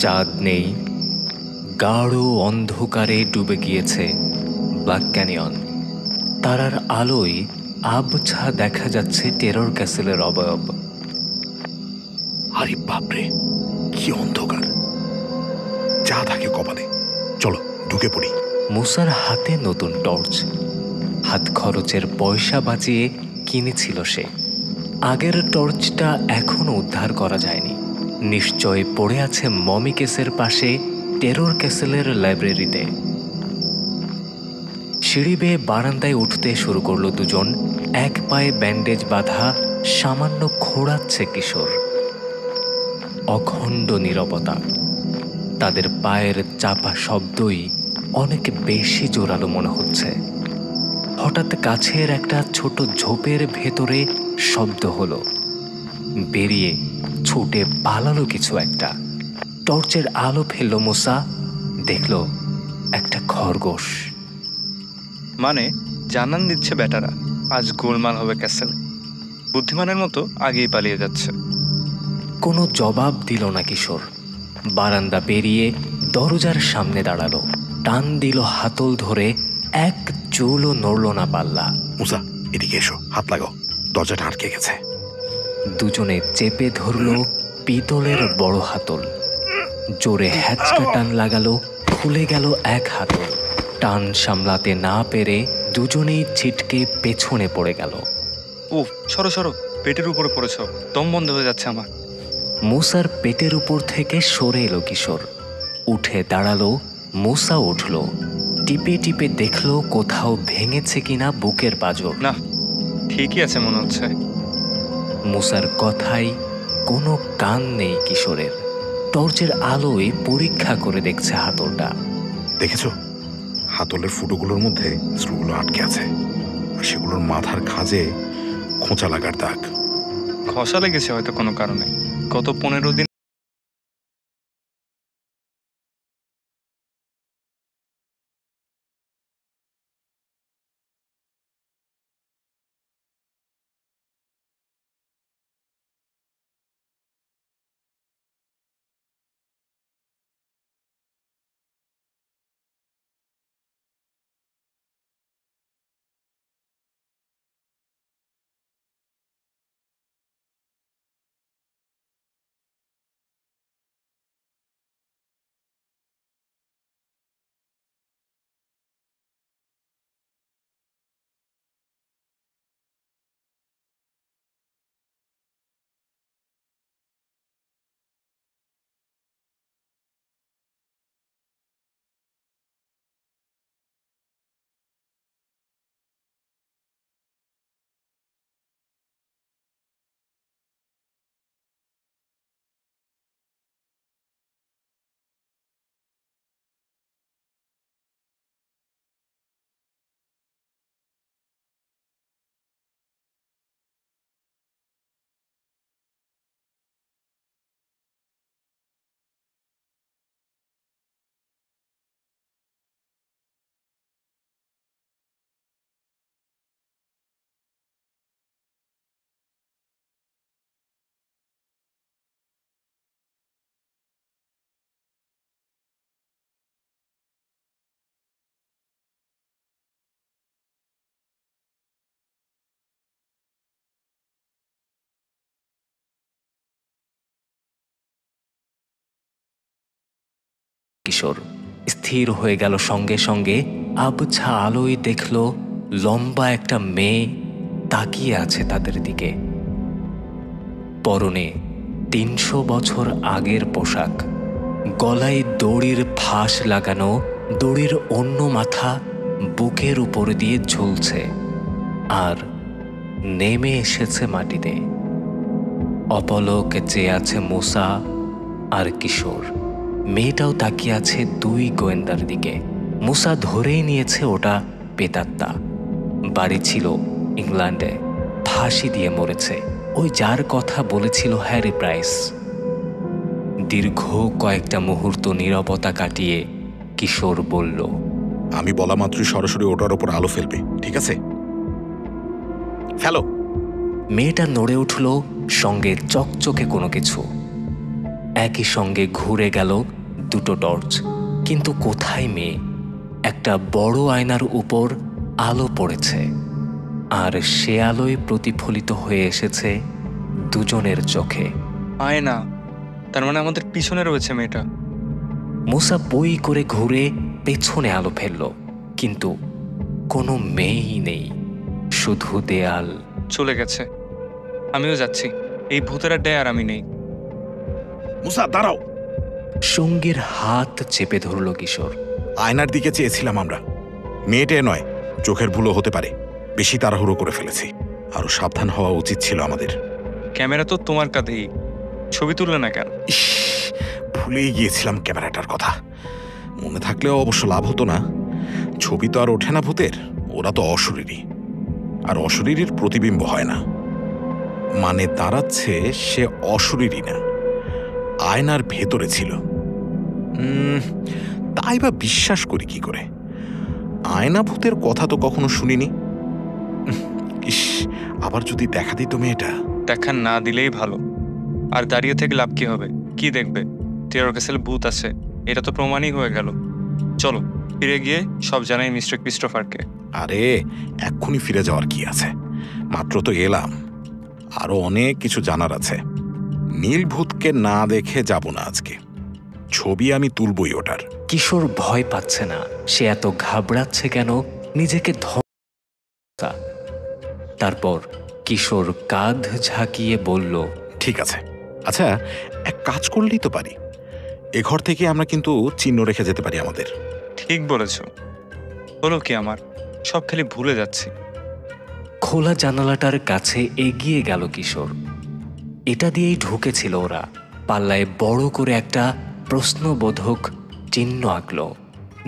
চাঁদ নেই, গাঢ় অন্ধকারে ডুবে গিয়েছে ব্ল্যাক ক্যানিয়ন। তারার আলোয় আবছা দেখা যাচ্ছে টেরর ক্যাসেলের অবয়ব। আরে বাপরে, কি অন্ধকার! যা থাকে কপালে, চলো ঢুকে পড়ি। মুসার হাতে নতুন টর্চ, হাত খরচের পয়সা বাঁচিয়ে কিনেছিল সে। আগের টর্চটা এখনো উদ্ধার করা যায়নি, নিশ্চয় পড়ে আছে মমি কেসের পাশে টেরর ক্যাসেলের লাইব্রেরিতে। সিঁড়ি বেয়ে বারান্দায় উঠতে শুরু করলো দুজন। এক পায়ে ব্যান্ডেজ বাঁধা, সামান্য খোঁড়াচ্ছে কিশোর। অখণ্ড নীরবতা, তাদের পায়ের চাপা শব্দই অনেক বেশি জোরালো মনে হচ্ছে। হঠাৎ কাছের একটা ছোট ঝোপের ভেতরে শব্দ হলো, বেরিয়ে ছুটে পালালো কিছু একটা। টর্চের আলো ফেলল মুসা, দেখল একটা খরগোশ। মানে জানান দিচ্ছে বেটারা, আজ গোলমাল হবে ক্যাসেলে। বুদ্ধিমানের মতো আগেই পালিয়ে যাচ্ছে। কোনো জবাব দিল না কিশোর। বারান্দা পেরিয়ে দরজার সামনে দাঁড়ালো, টান দিল হাতল ধরে, এক চুলও নড়ল না পাল্লা। মুসা, এদিকে এসো, হাত লাগাও, দরজাটা আটকে গেছে। দুজনে চেপে ধরল পিতলের বড় হাতল। জোরে হ্যাচকা টান লাগালো, খুলে গেল এক হাতল। টান সামলাতে না পেরে দুজনেই ছিটকে পেছনে পড়ে গেল। উফ, সরো সরো, পেটের উপরে পড়েছ, দম বন্ধ হয়ে যাচ্ছে আমার। মুসার পেটের উপর থেকে সরে এলো কিশোর, উঠে দাঁড়ালো। মুসা উঠল, টিপে টিপে দেখলো কোথাও ভেঙেছে কিনা বুকের পাঁজর। না, ঠিকই আছে মনে হচ্ছে। মুসার কথাই কোনো কান নেই কিশোরের। টর্চের আলোয় পরীক্ষা করে দেখছে হাতলটা। দেখেছো, হাতলের ফুটোগুলোর মধ্যে স্ক্রুগুলো আটকে আছে, আর সেগুলোর মাথার খাঁজে খোঁচা লাগার দাগ। ঘষা লেগেছে হয়তো কোনো কারণে। গত 15 দিন কিশোর স্থির হয়ে গেল সঙ্গে সঙ্গে। আবছা আলোয় দেখল লম্বা একটা মেয়ে তাকিয়ে আছে তাদের দিকে। পরনে 300 বছর আগের পোশাক, গলায় দড়ির ফাঁস লাগানো, দড়ির অন্য মাথা বুকের উপর দিয়ে ঝুলছে, আর নেমে এসেছে মাটিতে। অপলক চেয়ে আছে মুসা আর কিশোর। মেয়েটাও তাকিয়ে আছে দুই গোয়েন্দার দিকে। মুসা ধরেই নিয়েছে ওটা পেতাত্তা। বাড়ি ছিল ইংল্যান্ডে, ফাঁসি দিয়ে মরেছে ওই যার কথা বলেছিল হ্যারি প্রাইস। দীর্ঘ কয়েকটা মুহূর্ত নীরবতা কাটিয়ে কিশোর বলল, আমি বলা মাত্রই সরাসরি ওটার ওপর আলো ফেলবে, ঠিক আছে? ফেলো। মেয়েটা নড়ে উঠল, সঙ্গে চকচকে কোনো কিছু। একই সঙ্গে ঘুরে গেল দুটো টর্চ। কিন্তু কোথায় মেয়ে? একটা বড় আয়নার উপর আলো পড়েছে, আর সে আলোয় প্রতিফলিত হয়ে এসেছে দুজনের চোখে। আয় না, তার মানে আমাদের পিছনে রয়েছে মেয়েটা। মুসা বই করে ঘুরে পেছনে আলো ফেলল, কিন্তু কোনো মেয়েই নেই, শুধু দেয়াল। চলে গেছে, আমিও যাচ্ছি। এই ভূতের আড্ডায় আর আমি নেই। মুসা দাঁড়াও। সঙ্গীর হাত চেপে ধরল কিশোর। আয়নার দিকে চেয়েছিলাম আমরা, মেয়েটে নয়। চোখের ভুলও হতে পারে, বেশি তাড়াহুড়ো করে ফেলেছি। আরো সাবধান হওয়া উচিত ছিল আমাদের। ক্যামেরা তো তোমার কাঁধেই, ছবি তুললে না কেন? ইস, ভুলেই গিয়েছিলাম ক্যামেরাটার কথা। মনে থাকলেও অবশ্য লাভ হতো না। ছবি তো আর ওঠে না ভূতের, ওরা তো অশরীরী, আর অশরীরীর প্রতিবিম্ব হয় না। মানে দাঁড়াচ্ছে সে অশরীরী না, আয়নার ভেতরে ছিল। তাই বা বিশ্বাস করি কি করে? আয়না ভূতের কথা তো কখনো শুনিনি। ইস, আবার যদি দেখা দিত মেয়েটা। দেখা না দিলেই ভালো। আর দাঁড়িয়ে থেকে লাভ কি হবে? কি দেখবে? টেরর ক্যাসেলে ভূত আছে, এটা তো প্রমাণই হয়ে গেল। চলো ফিরে গিয়ে সব জানাই মিস্টার ক্রিস্টোফারকে। আরে এক্ষুনি ফিরে যাওয়ার কি আছে? মাত্র তো এলাম, আরো অনেক কিছু জানার আছে। নীলভূতকে না দেখে যাব না আজকে। ছবি আমি তুলবই ওটার। কিশোর ভয় পাচ্ছে না, সে এত ঘাবড়াচ্ছে কেন? নিজেকে তারপর কিশোর কাঁধ ঝাঁকিয়ে বলল, ঠিক আছে, আচ্ছা এক কাজ করলেই তো পারি। এ ঘর থেকে আমরা কিন্তু চিহ্ন রেখে যেতে পারি আমাদের। ঠিক বলেছ। হলো কি আমার, সব খালি ভুলে যাচ্ছি। খোলা জানালাটার কাছে এগিয়ে গেল কিশোর। এটা দিয়েই ঢুকেছিল ওরা। পাল্লায় বড় করে একটা প্রশ্নবোধক চিহ্ন আঁকল,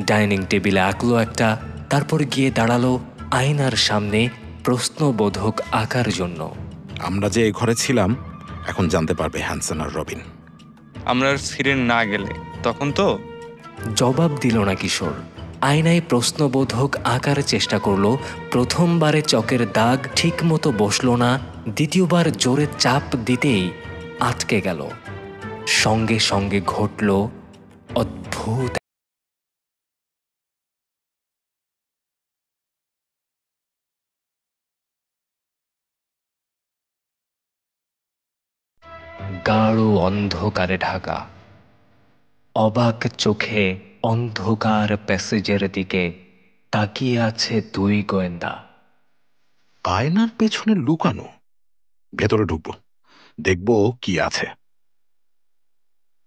ডাইনিং টেবিলে আঁকলো একটা, তারপর গিয়ে দাঁড়ালো আয়নার সামনে প্রশ্নবোধক আঁকার জন্য। আমরা যে এই ঘরে ছিলাম এখন জানতে পারবে হ্যানসন আর রবিন। আমরা আর ফিরে না গেলে তখন তো। জবাব দিল না কিশোর। আয়নায় প্রশ্নবোধক আঁকার চেষ্টা করলো। প্রথমবারে চকের দাগ ঠিক মতো বসল না, দ্বিতীয়বার জোরে চাপ দিতেই আটকে গেল। সঙ্গে সঙ্গে ঘটল অদ্ভুত গাঢ় অন্ধকারে ঢাকা। অবাক চোখে অন্ধকার প্যাসেজের দিকে তাকিয়ে আছে দুই গোয়েন্দা। আয়নার পেছনে লুকানো। ভেতরে ঢুকবো, দেখবো কি আছে।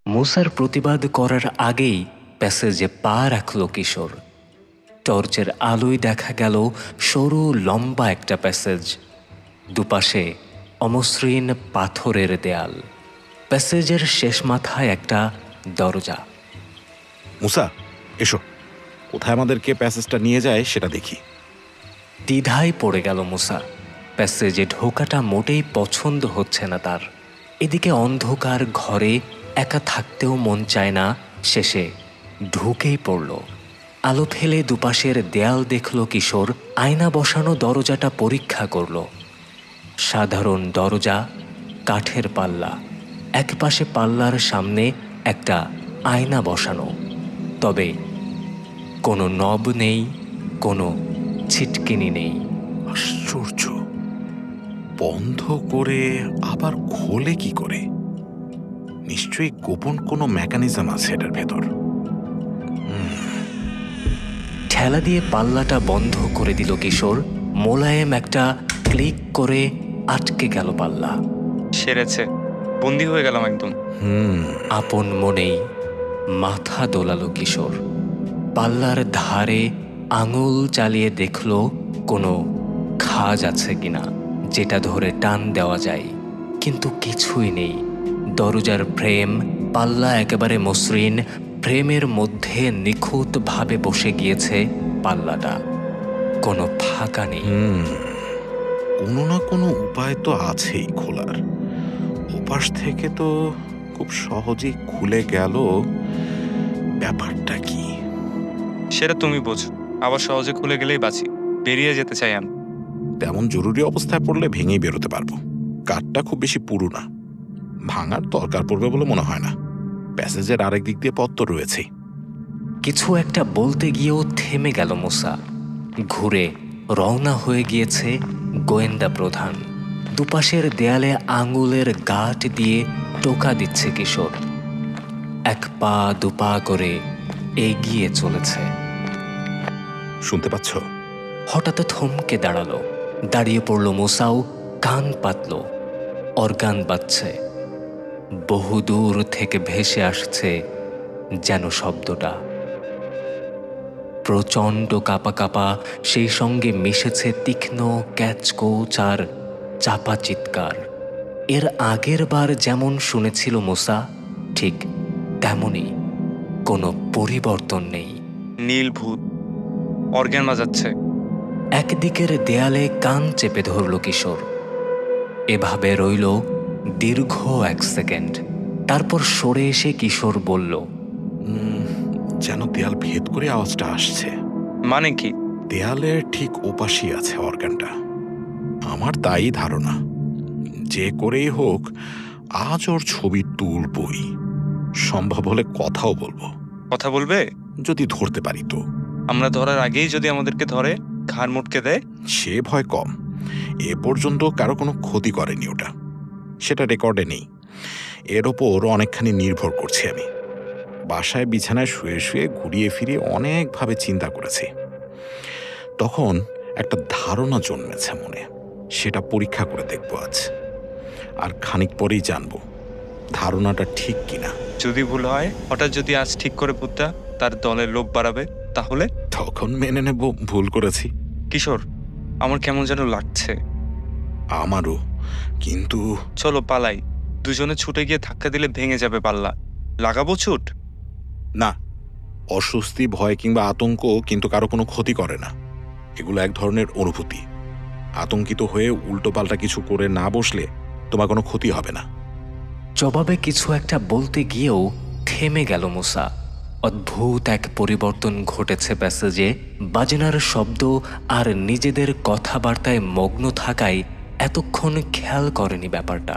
মুসার প্রতিবাদ করার আগেই প্যাসেজে পা রাখল কিশোর। টর্চের আলোয় দেখা গেল সরু লম্বা একটা প্যাসেজ, দুপাশে অমসৃণ পাথরের দেয়াল। প্যাসেজের শেষ মাথায় একটা দরজা। মুসা এসো, কোথায় আমাদেরকে প্যাসেজটা নিয়ে যায় সেটা দেখি। দ্বিধায় পড়ে গেল মুসা। প্যাসেজে ঢোকাটা মোটেই পছন্দ হচ্ছে না তার। এদিকে অন্ধকার ঘরে একা থাকতেও মন চায় না। শেষে ঢুকেই পড়ল। আলো ফেলে দুপাশের দেয়াল দেখল কিশোর। আয়না বসানো দরজাটা পরীক্ষা করল। সাধারণ দরজা, কাঠের পাল্লা, একপাশে পাল্লার সামনে একটা আয়না বসানো, তবে কোনো নব নেই, কোনো ছিটকিনি নেই। আশ্চর্য, বন্ধ করে আবার খোলে কি করে? নিশ্চয়ই গোপন কোনো মেকানিজম আছে এটার ভেতর। ঠেলা দিয়ে পাল্লাটা বন্ধ করে দিল কিশোর। মোলায়েম একটা ক্লিক করে আটকে গেল পাল্লা। সেরেছে, বন্দি হয়ে গেলাম একদম। আপন মনেই মাথা দোলালো কিশোর। পাল্লার ধারে আঙুল চালিয়ে দেখল কোনো খাজ আছে কিনা, যেটা ধরে টান দেওয়া যায়, কিন্তু কিছুই নেই। দরজার ফ্রেম, পাল্লা একেবারে মসৃণ, ফ্রেমের মধ্যে নিখুঁতভাবে বসে গিয়েছে পাল্লাটা, কোনো ফাঁকা নেই। কোনো না কোনো উপায় তো আছেই খোলার। ওপাশ থেকে তো খুব সহজেই খুলে গেল। ব্যাপারটা কি? সেটা তুমি বোঝো, আবার সহজে খুলে গেলেই বাঁচি। বেরিয়ে যেতে চাই আমি। তেমন জরুরি অবস্থায় পড়লে ভেঙেই বেরোতে পারবো। কাঠটা খুব বেশি পুরু না, ভাঙার দরকার পড়বে বলে মনে হয় না। প্যাসেজের আরেক দিক দিয়ে পথ তো রয়েছে। কিছু একটা বলতে গিয়েও থেমে গেল মুসা। ঘুরে রওনা হয়ে গিয়েছে গোয়েন্দা প্রধান। দুপাশের দেয়ালে আঙুলের গাঁট দিয়ে টোকা দিচ্ছে কিশোর। এক পা দুপা করে এগিয়ে চলেছে। শুনতে পাচ্ছ? হঠাৎ থমকে দাঁড়ালো। দাঁড়িয়ে পড়ল মুসাও, কান পাতল। অর্গান বাজছে। বহুদূর থেকে ভেসে আসছে যেন শব্দটা। প্রচণ্ড কাঁপা কাঁপা, সেই সঙ্গে মিশেছে তীক্ষ্ণ ক্যাচকোচ আর চাপা চিৎকার। এর আগের বার যেমন শুনেছিল মুসা, ঠিক তেমনই, কোনো পরিবর্তন নেই। নীল ভূত অর্গান বাজাচ্ছে। একদিকের দেয়ালে কান চেপে ধরল কিশোর। এভাবে রইল দীর্ঘ 1 সেকেন্ড। তারপর সরে এসে কিশোর বলল, যেন দেয়াল ভেদ করে আওয়াজটা আসছে। মানে কি? দেয়ালের ঠিক ওপাশেই আছে অর্গানটা। আমার তাই ধারণা, যে করেই হোক আজ ওর ছবি তুলবই। সম্ভব হলে কথাও বলবো। কথা বলবে? যদি ধরতে পারি তো। আমরা ধরার আগেই যদি আমাদেরকে ধরে ঘাড় মুটকে দেয়? সে ভয় কম। এ পর্যন্ত কারো কোনো ক্ষতি করেনি ওটা, সেটা রেকর্ডে নেই। এর ওপর অনেকখানি নির্ভর করছি আমি। বাসায় বিছানায় শুয়ে শুয়ে ঘুরিয়ে ফিরিয়ে অনেকভাবে চিন্তা করেছি। তখন একটা ধারণা জন্মেছে মনে, সেটা পরীক্ষা করে দেখব আজ। আর খানিক পরেই জানবো ধারণাটা ঠিক কিনা। যদি ভুল হয়, হঠাৎ যদি আজ ঠিক করে ভূতটা তার দলের লোক বাড়াবে, তাহলে তখন মেনে নেব ভুল করেছি। কিশোর, আমার কেমন যেন লাগছে। আমারও, কিন্তু চলো পালাই। দুজনে ছুটে গিয়ে ধাক্কা দিলে ভেঙে যাবে পাল্লা। লাগাবো ছুট? না, অস্বস্তি, ভয় কিংবা আতঙ্ক কিন্তু কারো কোনো ক্ষতি করে না। এগুলো এক ধরনের অনুভূতি। আতঙ্কিত হয়ে উল্টোপাল্টা কিছু করে না বসলে তোমার কোনো ক্ষতি হবে না। জবাবে কিছু একটা বলতে গিয়েও থেমে গেল মুসা। অদ্ভুত এক পরিবর্তন ঘটেছে প্যাসেজে। বাজনার শব্দ আর নিজেদের কথাবার্তায় মগ্ন থাকায় এতক্ষণ খেয়াল করেনি ব্যাপারটা।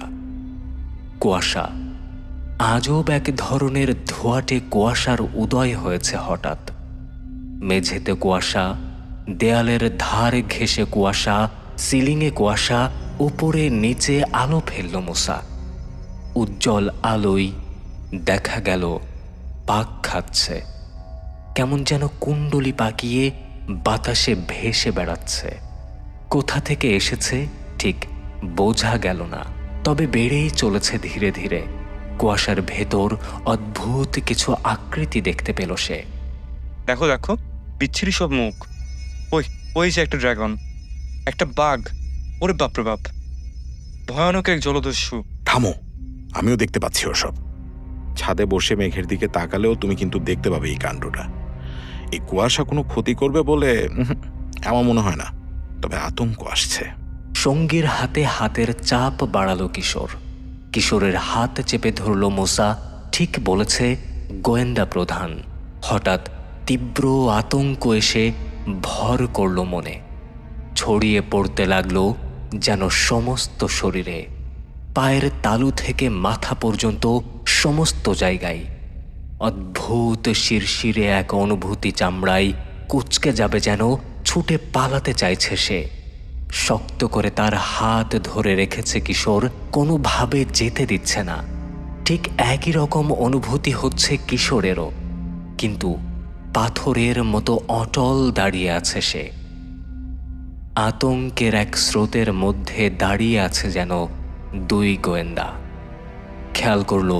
কুয়াশা, আজব এক ধরনের ধোঁয়াটে কুয়াশার উদয় হয়েছে হঠাৎ। মেঝেতে কুয়াশা, দেয়ালের ধার ঘেঁষে কুয়াশা, সিলিংয়ে কুয়াশা, উপরে নিচে আলো ফেলল মুসা। উজ্জ্বল আলোয় দেখা গেল পাক খাচ্ছে। কেমন যেন কুণ্ডলি পাকিয়ে বাতাসে ভেসে বেড়াচ্ছে। কোথা থেকে এসেছে ঠিক বোঝা গেল না, তবে বেড়েই চলেছে ধীরে ধীরে। কুয়াশার ভেতর অদ্ভুত কিছু আকৃতি দেখতে পেল সে। দেখো দেখো, বিচ্ছিরি সব মুখ। ওই ওই যে একটা ড্রাগন, একটা বাঘ। ওরে বাপরে বাপ, ভয়ানক এক জলদস্যু। থামো, আমিও দেখতে পাচ্ছি ওসব। ছাদে বসে মেঘের দিকে তাকালেও তুমি কিন্তু দেখতে পাবে এই কাণ্ডটা। এই কুয়াশা কোনো ক্ষতি করবে বলে আমার মনে হয় না, তবে আতঙ্ক আসছে। সঙ্গীর হাতে হাতের চাপ বাড়ালো কিশোর। কিশোরের হাত চেপে ধরল মুসা। ঠিক বলেছে গোয়েন্দা প্রধান। হঠাৎ তীব্র আতঙ্ক এসে ভর করল মনে। ছড়িয়ে পড়তে লাগলো যেন সমস্ত শরীরে, পায়ের তালু থেকে মাথা পর্যন্ত সমস্ত জায়গায়। অদ্ভুত শিরশিরে এক অনুভূতি চামড়ায় কুঁচকে যাবে, যেন ছুটে পালাতে চাইছে সে। শক্ত করে তার হাত ধরে রেখেছে কিশোর, কোনোভাবে যেতে দিচ্ছে না। ঠিক একই রকম অনুভূতি হচ্ছে কিশোরেরও, কিন্তু পাথরের মতো অটল দাঁড়িয়ে আছে সে। আতঙ্কের এক স্রোতের মধ্যে দাঁড়িয়ে আছে যেন দুই গোয়েন্দা। খেয়াল করল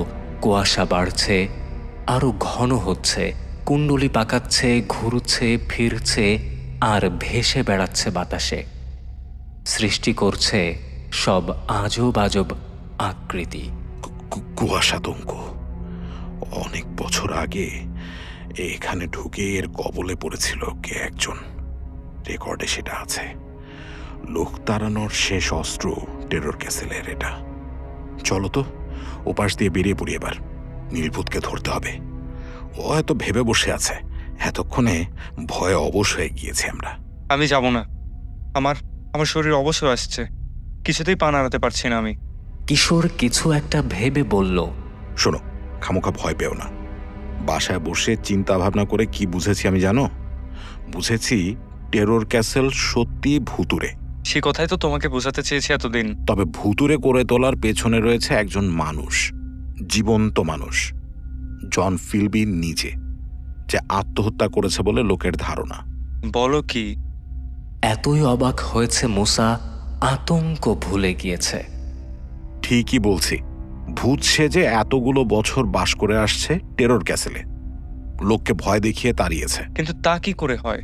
কুয়াশা বাড়ছে, আরো ঘন হচ্ছে, কুণ্ডলি পাকাচ্ছে, ঘুরছে, ফিরছে আর ভেসে বেড়াচ্ছে বাতাসে। সৃষ্টি করছে সব আজব আজব আকৃতি। কুয়াশাতঙ্ক। অনেক বছর আগে এখানে ঢুকে এর কবলে পড়েছিল কে একজন। রেকর্ডে সেটা আছে। লোক তাড়ানোর শেষ অস্ত্র টেরর ক্যাসেলের এটা। চলো তো, ওপাশ দিয়ে বেরিয়ে পড়ি এবার। নীলভূতকে ধরতে হবে। ও হয়তো ভেবে বসে আছে, এতক্ষণে ভয়ে অবশ হয়ে গিয়েছে আমরা। আমি যাব না। আমার আমার শরীর অবসর আসছে, কিছুতেই পা নাড়াতে পারছি না আমি। কিশোর কিছু একটা ভেবে বলল, শোনো, খামোখা ভয় পেও না। বাসায় বসে চিন্তা ভাবনা করে কি বুঝেছি আমি জানো? বুঝেছি টেরর ক্যাসেল সত্যি ভুতুরে। সে কথাই তো তোমাকে বোঝাতে চেয়েছি এতদিন। তবে ভুতুরে করে তোলার পেছনে রয়েছে একজন মানুষ, জীবন্ত মানুষ, জন ফিলবি নিজে, যে আত্মহত্যা করেছে বলে লোকের ধারণা। বলো কি? এতই অবাক হয়েছে মুসা, আতঙ্ক ভুলে গিয়েছে। ঠিকই বলছি, ভূত সেজে এতগুলো বছর বাস করে আসছে টেরর ক্যাসেলে, লোককে ভয় দেখিয়ে তাড়িয়েছে। কিন্তু তা কি করে হয়?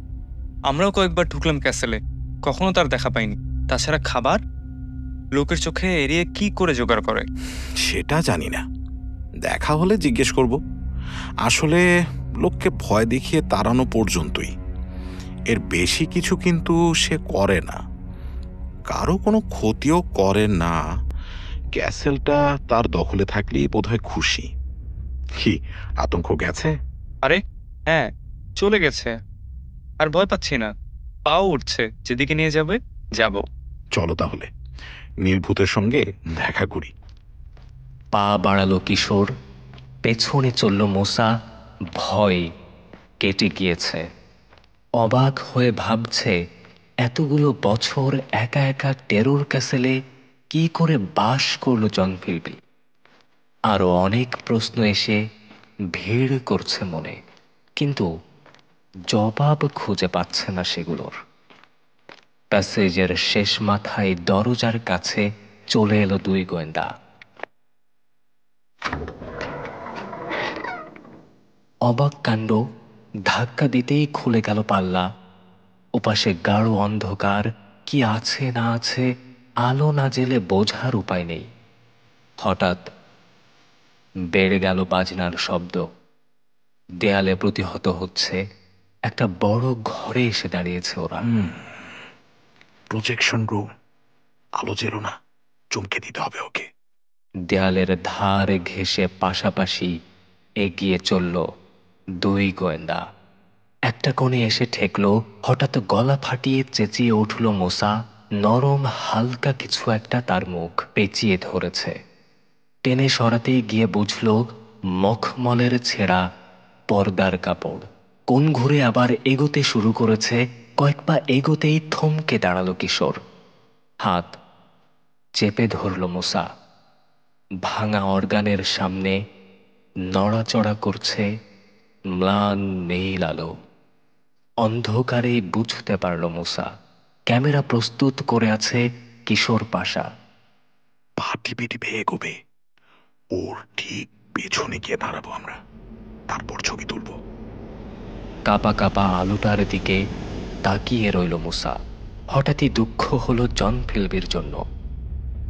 আমরাও কয়েকবার ঢুকলাম ক্যাসেলে, কখনো তার দেখা পাইনি। তাছাড়া খাবার লোকের চোখে এড়িয়ে কি করে জোগাড় করে? সেটা জানি না, দেখা হলে জিজ্ঞেস করব। আসলে লোককে ভয় দেখিয়ে তাড়ানো পর্যন্তই, এর বেশি কিছু কিন্তু সে করে না, কারো কোনো ক্ষতিও করে না। ক্যাসেলটা তার দখলে থাকলেই বোধহয় খুশি। কি আতঙ্ক গেছে? আরে হ্যাঁ, চলে গেছে। আর ভয় পাচ্ছি না, পাও উঠছে। যেদিকে নিয়ে যাবে যাব। চলো তাহলে নীলভূতের সঙ্গে দেখা করি। পা বাড়ালো কিশোর, পেছনে চলল মুসা। ভয় কেটে গিয়েছে। অবাক হয়ে ভাবছে, এতগুলো বছর একা একা টেরর ক্যাসেলে কি করে বাস করল জন ফিলবি। আরো অনেক প্রশ্ন এসে ভিড় করছে মনে, কিন্তু জবাব খুঁজে পাচ্ছে না সেগুলোর। প্যাসেজের শেষ মাথায় দরজার কাছে চলে এলো দুই গোয়েন্দা। অবাক কাণ্ড, ধাক্কা দিতেই খুলে গেল পাল্লা। ওপাশে গাঢ় অন্ধকার, কি আছে না আছে আলো না জেলে বোঝার উপায় নেই। হঠাৎ বেড়ে গেল বাজনার শব্দ। দেয়ালে প্রতিহত হচ্ছে। একটা বড় ঘরে এসে দাঁড়িয়েছে ওরা। প্রজেকশন রুম, আলো জেলো না, চমকে দিতে হবে ওকে। দেয়ালের ধার ঘেঁষে পাশাপাশি এগিয়ে চলল দুই গোয়েন্দা। একটা কোণে এসে ঠেকল। হঠাৎ গলা ফাটিয়ে চেঁচিয়ে উঠল মোসা। নরম হালকা কিছু একটা তার মুখ পেঁচিয়ে ধরেছে। টেনে সরাতেই গিয়ে বুঝল মখমলের ছেঁড়া পর্দার কাপড়। কোণ ঘুরে আবার এগোতে শুরু করেছে। কয়েক পা এগোতেই থমকে দাঁড়ালো কিশোর। হাত চেপে ধরল মোসা। ভাঙা অর্গানের সামনে নড়াচড়া করছে ম্লান নীল আলো। অন্ধকারে বুঝতে পারল মুসা, ক্যামেরা প্রস্তুত করে আছে কিশোর পাশা। পা টিপে টিপে এগোবে, ওর ঠিক পেছনে গিয়ে দাঁড়াবো আমরা, তারপর ছবি তুলবো। কাপা কাপা আলোটার দিকে তাকিয়ে রইল মুসা। হঠাৎই দুঃখ হলো জন ফিলবির জন্য।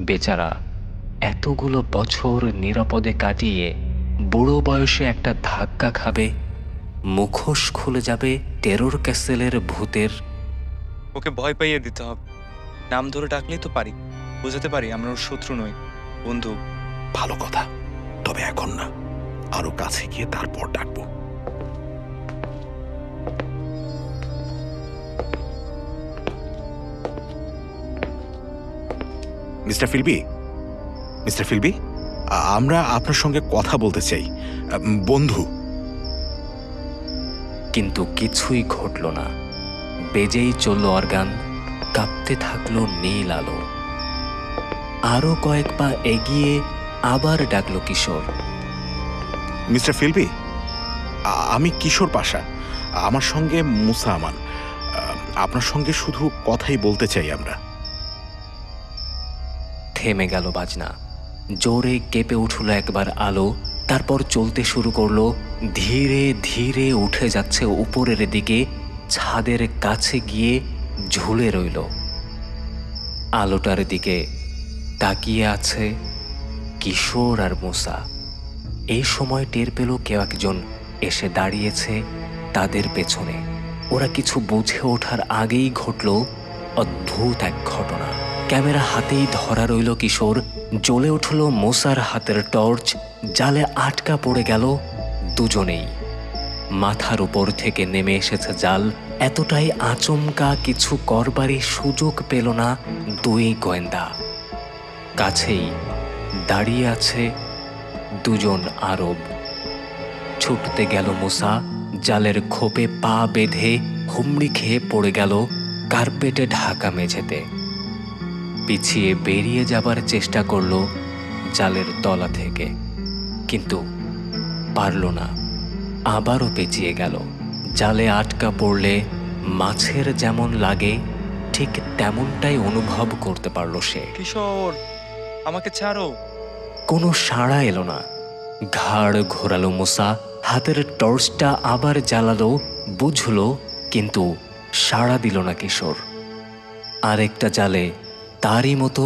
বেচারা এতগুলো বছর নিরাপদে কাটিয়ে বুড়ো বয়সে একটা ধাক্কা খাবে, মুখোশ খুলে যাবে টেরর ক্যাসেলের ভূতের। ওকে ভয় পাইয়ে দিতে হবে। নাম ধরে ডাকলেই তো পারি, বুঝাতে পারি আমরা ওর শত্রু নই, বন্ধু। ভালো কথা, তবে এখন না, আরো কাছে গিয়ে তারপর ডাকবো। মিস্টার ফিলবি, মিস্টার ফিলবি, আমরা আপনার সঙ্গে কথা বলতে চাই, বন্ধু। কিন্তু কিছুই ঘটল না। বেজেই চলল অর্গান, কাঁপতে থাকলো নীল আলো। আরো কয়েক পা এগিয়ে আবার ডাকলো কিশোর। মিস্টার ফিলবি, আমি কিশোর পাশা, আমার সঙ্গে মুসা আমান। আপনার সঙ্গে শুধু কথাই বলতে চাই আমরা। থেমে গেল বাজনা। জোরে কেঁপে উঠল একবার আলো, তারপর চলতে শুরু করলো। ধীরে ধীরে উঠে যাচ্ছে উপরের দিকে, ছাদের কাছে গিয়ে ঝুলে রইল। আলোটার দিকে তাকিয়ে আছে কিশোর আর মুসা। এই সময় টের পেল কেউ একজন এসে দাঁড়িয়েছে তাদের পেছনে। ওরা কিছু বুঝে ওঠার আগেই ঘটল অদ্ভুত এক ঘটনা। ক্যামেরা হাতেই ধরা রইল কিশোর। জ্বলে উঠল মুসার হাতের টর্চ, জালে আটকা পড়ে গেল দুজনেই। মাথার উপর থেকে নেমে এসেছে জাল। এতটাই আচমকা, কিছু করবারই সুযোগ পেল না দুই গোয়েন্দা। কাছেই দাঁড়িয়ে আছে দুজন আরব। ছুটতে গেল মুসা, জালের খোপে পা বেঁধে হুমড়ি খেয়ে পড়ে গেল কার্পেটে ঢাকা মেঝেতে। পিছিয়ে বেরিয়ে যাবার চেষ্টা করল জালের তলা থেকে, কিন্তু পারল না। আবারও পেঁচিয়ে গেল। জালে আটকা পড়লে মাছের যেমন লাগে ঠিক তেমনটাই অনুভব করতে পারল সে। কিশোর, আমাকে ছাড়ো। কোনো সাড়া এলো না। ঘাড় ঘোরালো মুসা, হাতের টর্চটা আবার জ্বালালো, বুঝল, কিন্তু সাড়া দিল না কিশোর। আরেকটা জালে তারই মতো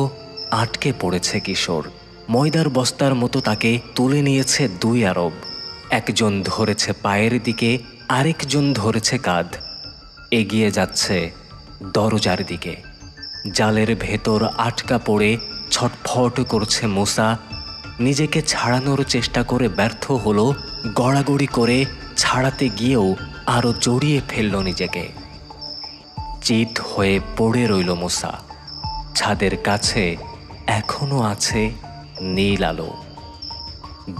আটকে পড়েছে কিশোর। ময়দার বস্তার মতো তাকে তুলে নিয়েছে দুই আরব। একজন ধরেছে পায়ের দিকে, আরেকজন ধরেছে কাঁধ। এগিয়ে যাচ্ছে দরজার দিকে। জালের ভেতর আটকা পড়ে ছটফট করছে মুসা। নিজেকে ছাড়ানোর চেষ্টা করে ব্যর্থ হলো। গড়াগড়ি করে ছাড়াতে গিয়েও আরো জড়িয়ে ফেলল নিজেকে। চিত হয়ে পড়ে রইল মুসা। ছাদের কাছে এখনো আছে নীল আলো।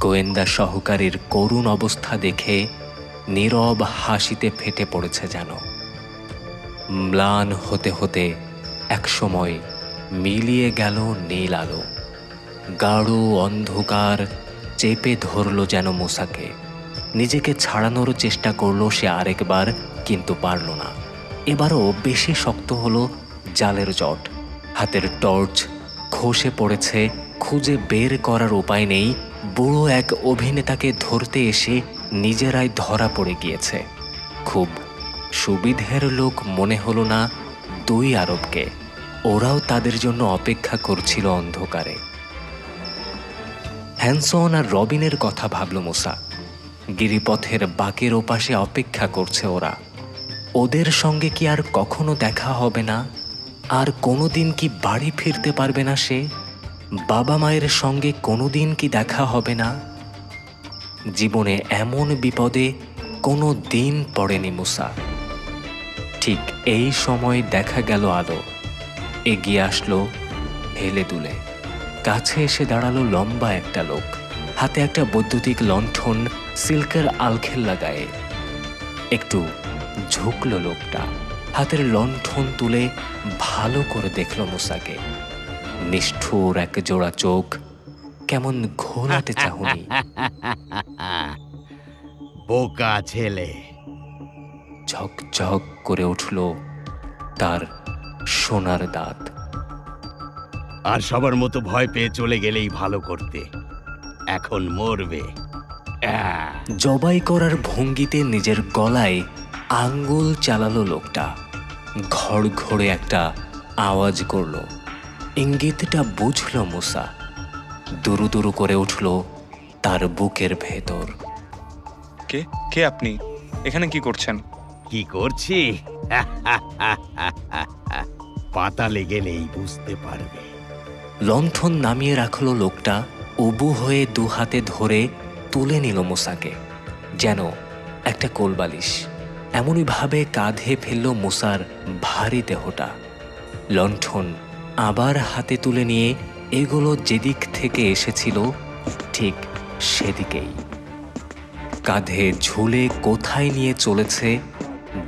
গোয়েন্দা সহকারীর করুণ অবস্থা দেখে নীরব হাসিতে ফেটে পড়েছে যেন। ম্লান হতে হতে একসময় মিলিয়ে গেল নীল আলো। গাঢ় অন্ধকার চেপে ধরল যেন মুসাকে। নিজেকে ছাড়ানোর চেষ্টা করলো সে আরেকবার, কিন্তু পারল না। এবারও বেশি শক্ত হলো জালের জট। হাতের টর্চ খসে পড়েছে, খুঁজে বের করার উপায় নেই। বুড়ো এক অভিনেতাকে ধরতে এসে নিজেরাই ধরা পড়ে গিয়েছে। খুব সুবিধের লোক মনে হলো না দুই আরবকে। ওরাও তাদের জন্য অপেক্ষা করছিল অন্ধকারে। হ্যানসন আর রবিনের কথা ভাবল মুসা। গিরিপথের বাঁকের ওপাশে অপেক্ষা করছে ওরা। ওদের সঙ্গে কি আর কখনো দেখা হবে না? আর কোনোদিন কি বাড়ি ফিরতে পারবে না সে? বাবা মায়ের সঙ্গে কোনোদিন কি দেখা হবে না? জীবনে এমন বিপদে কোনো দিন পড়েনি মুসা। ঠিক এই সময় দেখা গেল আলো। এগিয়ে আসলো হেলে দুলে। কাছে এসে দাঁড়ালো লম্বা একটা লোক। হাতে একটা বৈদ্যুতিক লণ্ঠন, সিল্কের আলখেল্লা গায়ে। একটু ঝুঁকলো লোকটা। হাতের লণ্ঠন তুলে ভালো করে দেখল মুসাকে। নিষ্ঠুর এক জোড়া চোখ, কেমন ঘোলাটে চাহনি। বোকা ছেলে। ঝকঝক করে উঠল তার সোনার দাঁত। আর সবার মতো ভয় পেয়ে চলে গেলেই ভালো করতে। এখন মরবে। জবাই করার ভঙ্গিতে নিজের গলায় আঙ্গুল চালালো লোকটা। ঘড় ঘড়ে একটা আওয়াজ করল। ইঙ্গিতটা বুঝল মুসা। দুরু দুরু করে উঠল তার বুকের ভেতর। কে কে আপনি? এখানে কি করছেন? কি করছি? পাতালে গেলেই বুঝতে পারবে। লণ্ঠন নামিয়ে রাখল লোকটা। উবু হয়ে দু হাতে ধরে তুলে নিল মুসাকে, যেন একটা কোলবালিশ। এমনই ভাবে কাঁধে ফেলল মুসার ভারী দেহটা। লণ্ঠন আবার হাতে তুলে নিয়ে এগুলো যেদিক থেকে এসেছিল ঠিক সেদিকেই। কাঁধে ঝুলে কোথায় নিয়ে চলেছে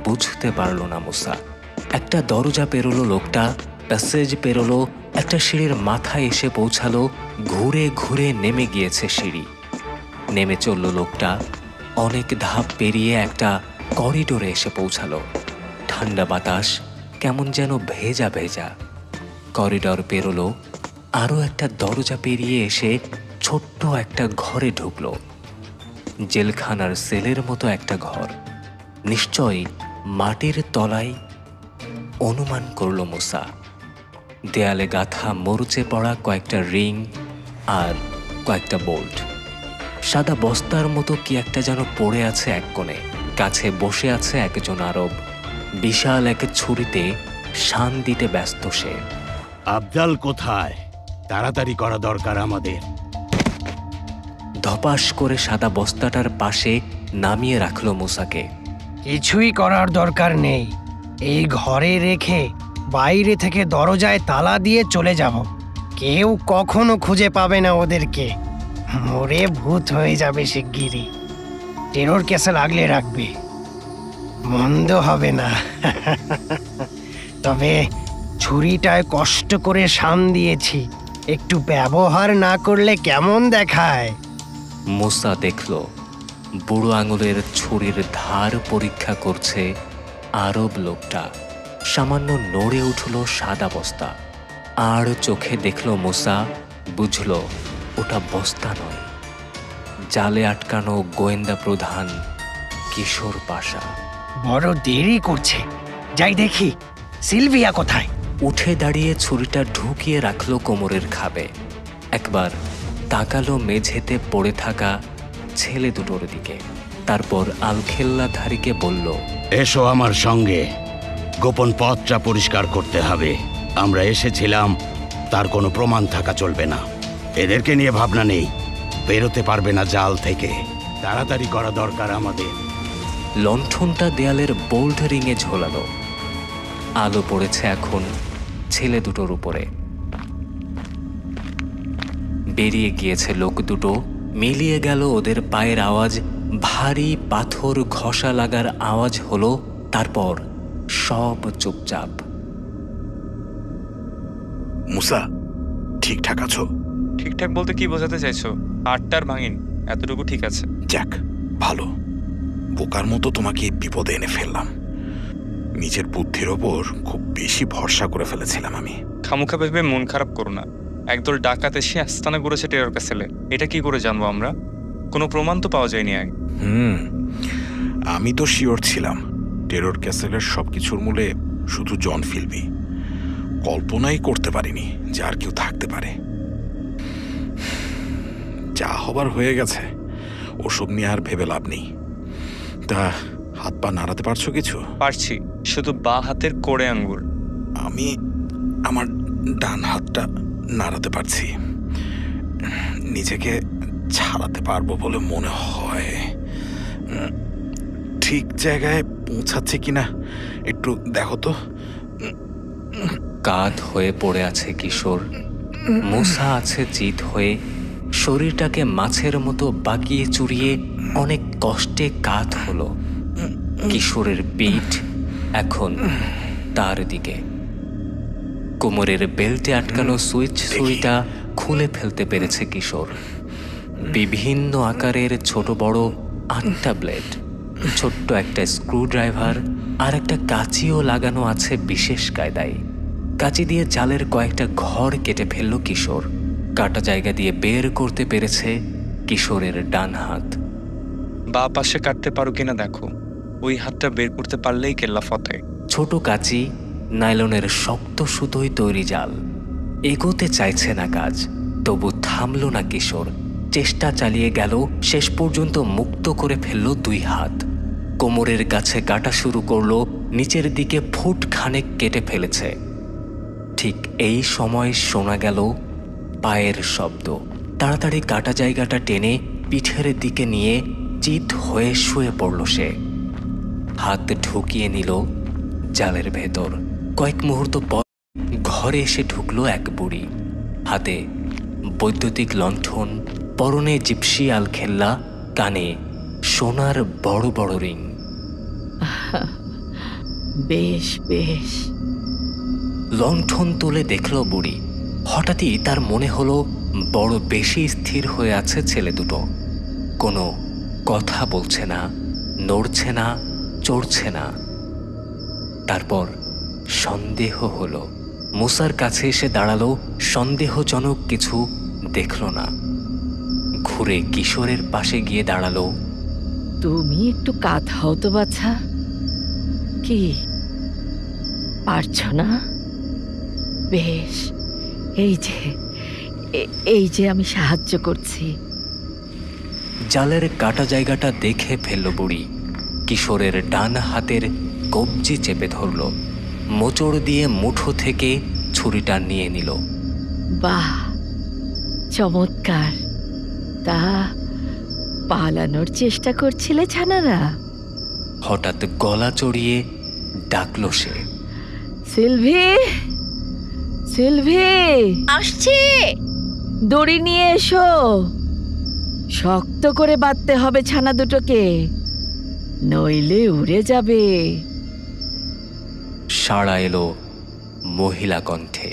বুঝতে পারল না মুসা। একটা দরজা পেরোলো লোকটা, প্যাসেজ পেরোলো, একটা সিঁড়ির মাথায় এসে পৌঁছালো। ঘুরে ঘুরে নেমে গিয়েছে সিঁড়ি। নেমে চলল লোকটা। অনেক ধাপ পেরিয়ে একটা করিডোরে এসে পৌঁছালো। ঠান্ডা বাতাস, কেমন যেন ভেজা ভেজা। করিডোর পেরোলো, আরও একটা দরজা পেরিয়ে এসে ছোট্ট একটা ঘরে ঢুকলো। জেলখানার সেলের মতো একটা ঘর, নিশ্চয়ই মাটির তলায়, অনুমান করল মুসা। দেয়ালে গাঁথা মরচে পড়া কয়েকটা রিং আর কয়েকটা বোল্ট। সাদা বস্তার মতো কি একটা যেন পড়ে আছে এক কোণে। কাছে বসে আছে একজন আরব। বিশাল এক ছুরিতে শান দিতে ব্যস্ত সে। আবদাল কোথায়? তাড়াতাড়ি করা দরকার আমাদের। ধপাস করে সাদা বস্তাটার পাশে নামিয়ে রাখল মুসাকে। কিছুই করার দরকার নেই। এই ঘরে রেখে বাইরে থেকে দরজায় তালা দিয়ে চলে যাব। কেউ কখনো খুঁজে পাবে না ওদেরকে। মরে ভূত হয়ে যাবে শিগগিরই। টেরর ক্যাসেল আগলে রাখবে। মন্দ হবে না। তবে ছুরিটায় কষ্ট করে শান দিয়েছি, একটু ব্যবহার না করলে কেমন দেখায়। মুসা দেখল বুড়ো আঙুলের ছুরির ধার পরীক্ষা করছে আরব লোকটা। সামান্য নড়ে উঠল সাদা বস্তা, আর চোখে দেখল মুসা, বুঝল ওটা বস্তা নয়, জালে আটকানো গোয়েন্দা প্রধান কিশোর পাশা। বড় দেরি করছে, যাই দেখি সিলভিয়া কোথায়। উঠে দাঁড়িয়ে ছুরিটা ঢুকিয়ে রাখলো কোমরের খাবে। একবার তাকালো মেঝেতে পড়ে থাকা ছেলে দুটোর দিকে, তারপর আলখেল্লাধারীকে বলল, এসো আমার সঙ্গে, গোপন পথটা পরিষ্কার করতে হবে। আমরা এসেছিলাম, তার কোনো প্রমাণ থাকা চলবে না। এদেরকে নিয়ে ভাবনা নেই, বেরোতে পারবে না জাল থেকে। তাড়াতাড়ি করা দরকার আমাদের। লণ্ঠনটা দেয়ালের বোল্ডারিংয়ে ঝোলালো। আলো পড়েছে এখন ছেলে দুটোর উপরে। বেরিয়ে গিয়েছে লোক দুটো, মিলিয়ে গেল ওদের পায়ের আওয়াজ, ভারী পাথর ঘষা লাগার আওয়াজ হলো। তারপর সব চুপচাপ। মুসা, ঠিকঠাক আছো? ঠিকঠাক বলতে কি বোঝাতে চাইছো? 8টার ভাঙিন, এতটুকু ঠিক আছে। যাক, ভালো। বোকার মতো তোমাকে এই বিপদে এনে ফেললাম। নিজের বুদ্ধির ওপর খুব বেশি ভরসা করে ফেলেছিলাম আমি। খামুখা ভেবে মন খারাপ করো না। একদল ডাকাত এসে আস্তানা করেছে টেরর ক্যাসেলে। এটা কি করে জানবো আমরা? কোনো প্রমাণ তো পাওয়া যায়নি আগে। আমি তো শিওর ছিলাম টেরর ক্যাসেলের সবকিছুর মূলে শুধু জন ফিলবি। কল্পনাই করতে পারিনি যে আর কেউ থাকতে পারে। যা হবার হয়ে গেছে, ওসব নিয়ে আর ভেবে লাভ নেই। তা হাত পা নাড়াতে পারছো কিছু? পারছি, শুধু বা হাতের কোড়ে আঙ্গুল। আমি আমার ডান হাতটা নাড়াতে পারছি। নিজেকে ছাড়াতে পারবো বলে মনে হয়। ঠিক জায়গায় পৌঁছাচ্ছে কিনা একটু দেখো তো। কাত হয়ে পড়ে আছে কিশোর। মুসা আছে চিত হয়ে, শরীরটাকে মাছের মতো বাঁকিয়ে চুরিয়ে অনেক কষ্টে কাত হলো। কিশোরের পিঠ এখন তার দিকে। কোমরের বেল্টে আটকানো সুইটা খুলে ফেলতে পেরেছে কিশোর। বিভিন্ন আকারের ছোট বড় 8টা ব্লেড, ছোট্ট একটা স্ক্রুড্রাইভার আর একটা কাঁচিও লাগানো আছে বিশেষ কায়দায়। কাঁচি দিয়ে জালের কয়েকটা ঘর কেটে ফেলল কিশোর। কাটা জায়গা দিয়ে বের করতে পেরেছে কিশোরের ডান হাত। বা পাশে কাটতে পারো কিনা দেখো। ওই হাতটা বের করতে পারলেই কেল্লা ফতে। ছোট কাঁচি, নাইলনের শক্ত সুতোয় তৈরি জাল। এগোতে চাইছে না কাজ, তবু থামল না কিশোর। চেষ্টা চালিয়ে গেল, শেষ পর্যন্ত মুক্ত করে ফেলল 2 হাত। কোমরের কাছে কাটা শুরু করলো, নিচের দিকে ফুট খানেক কেটে ফেলেছে। ঠিক এই সময় শোনা গেল পায়ের শব্দ। তাড়াতাড়ি কাটা জায়গাটা টেনে পিঠের দিকে নিয়ে চিত হয়ে শুয়ে পড়ল সে। হাত ঢুকিয়ে নিল জালের ভেতর। কয়েক মুহূর্ত পর ঘরে এসে ঢুকলো এক বুড়ি। হাতে বৈদ্যুতিক লণ্ঠন, পরনে জিপসি আলখেল্লা, কানে সোনার বড় বড় রিং। বেশ বেশ। লণ্ঠন তুলে দেখল বুড়ি। হঠাৎই তার মনে হলো বড় বেশি স্থির হয়ে আছে ছেলে দুটো। কোনো কথা বলছে না, নড়ছে না, চড়ছে না। তারপর সন্দেহ হলো। মুসার কাছে এসে দাঁড়ালো, সন্দেহজনক কিছু দেখল না। ঘুরে কিশোরের পাশে গিয়ে দাঁড়ালো। তুমি একটু কাত হও তো বাছা। কি পারছ না? বেশ, এই যে আমি সাহায্য করছি। জালের কাটা জায়গাটা দেখে ফেলল বুড়ি। কিশোরের ডান হাতের কবজি চেপে ধরল, মোচড় দিয়ে মুঠো থেকে ছুরিটা নিয়ে নিল। বাহ, চমৎকার। তা পালানোর চেষ্টা করছিলে ছানারা? হঠাৎ গলা চড়িয়ে ডাকল সে, সিলভি, সিলভি, আসছে। দড়ি নিয়ে এসো। শক্ত করে বাঁধতে হবে ছানা দুটোকে, নইলে উড়ে যাবে। সাড়া এলো মহিলা কণ্ঠে।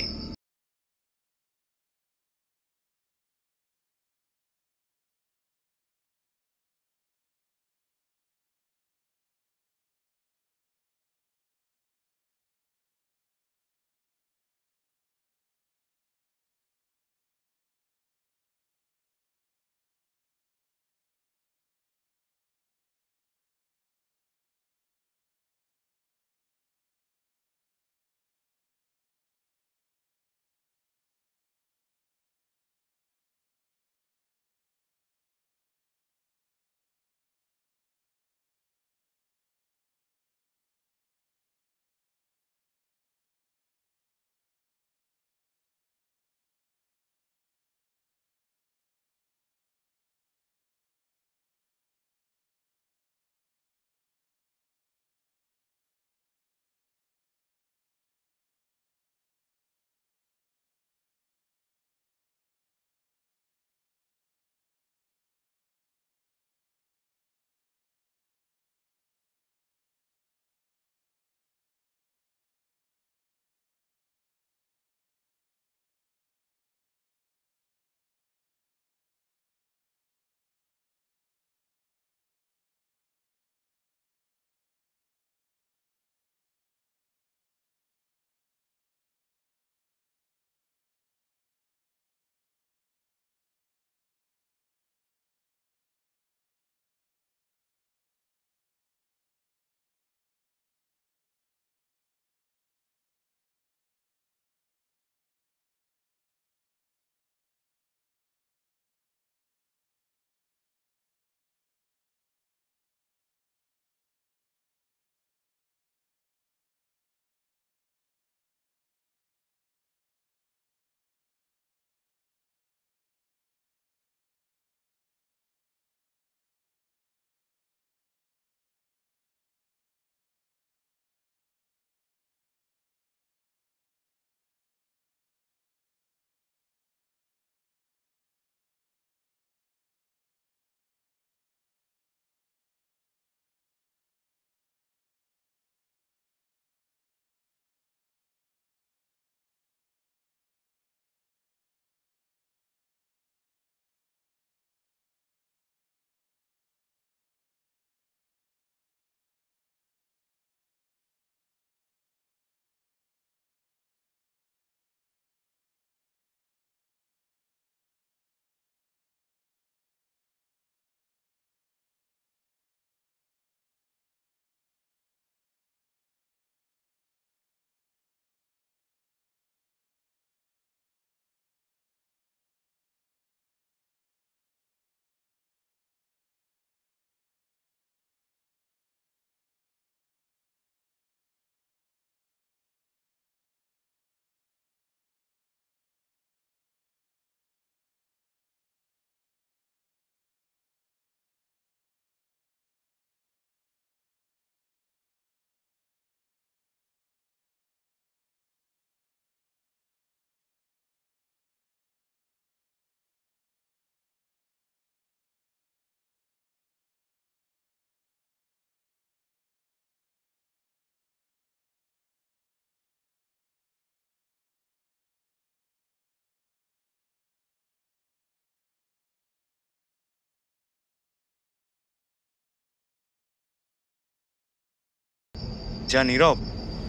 যা নীরব।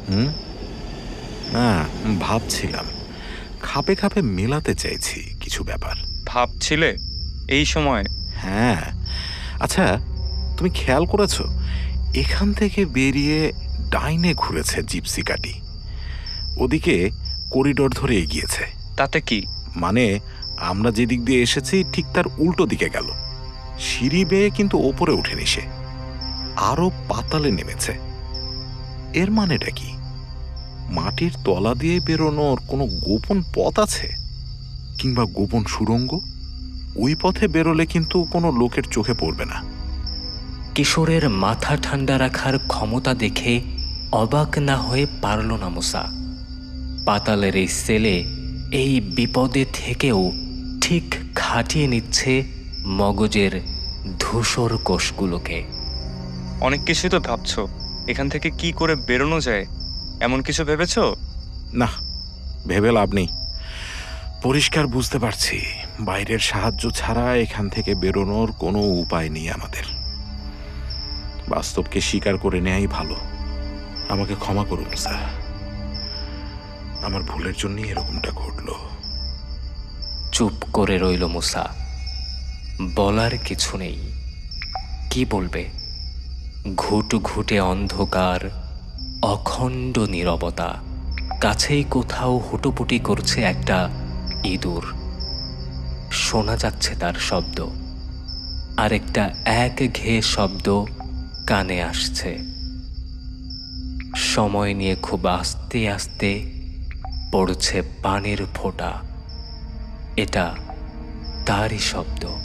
হুম, না ভাবছিলাম, খাপে খাপে মেলাতে চাইছি কিছু ব্যাপার। ভাবছিলে এই সময়? হ্যাঁ, আচ্ছা তুমি খেয়াল করেছো এখান থেকে বেরিয়ে ডাইনে ঘুরেছে জিপসি গাড়ি, ওদিকে করিডোর ধরে এগিয়েছে। তাতে কি? মানে আমরা যেদিক দিয়ে এসেছি ঠিক তার উল্টো দিকে গেল, সিঁড়ি বেয়ে কিন্তু ওপরে উঠেনি, সে আরো পাতালে নেমেছে। এর মানেটা কি? মাটির তলা দিয়ে বেরোনোর কোনো গোপন পথ আছে, কিংবা গোপন সুড়ঙ্গ? ওই পথে বেরোলে কিন্তু কোনো লোকের চোখে পড়বে না। কিশোরের মাথা ঠান্ডা রাখার ক্ষমতা দেখে অবাক না হয়ে পারল না মুসা। পাতালের এই সেলে এই বিপদে থেকেও ঠিক খাটিয়ে নিচ্ছে মগজের ধূসর কোষগুলোকে। অনেক কিছুই তো ভাবছো, এখান থেকে কি করে বেরোনো যায় এমন কিছু ভেবেছো? না, ভেবে লাভ নেই। পরিষ্কার বুঝতে পারছি বাইরের সাহায্য ছাড়া এখান থেকে বেরোনোর কোনো উপায় নেই আমাদের। বাস্তবকে স্বীকার করে নেয়াই ভালো। আমাকে ক্ষমা করুন স্যার, আমার ভুলের জন্যই এরকমটা ঘটলো। চুপ করে রইল মুসা। বলার কিছু নেই। কি বলবে? ঘুটঘুটে অন্ধকার, অখণ্ড নীরবতা। কাছেই কোথাও হুটোপুটি করছে একটা ইঁদুর। শোনা যাচ্ছে তার শব্দ, আর একটা একঘেয়ে শব্দ কানে আসছে। সময় নিয়ে খুব আস্তে আস্তে পড়ছে পানির ফোঁটা। এটা তারই শব্দ।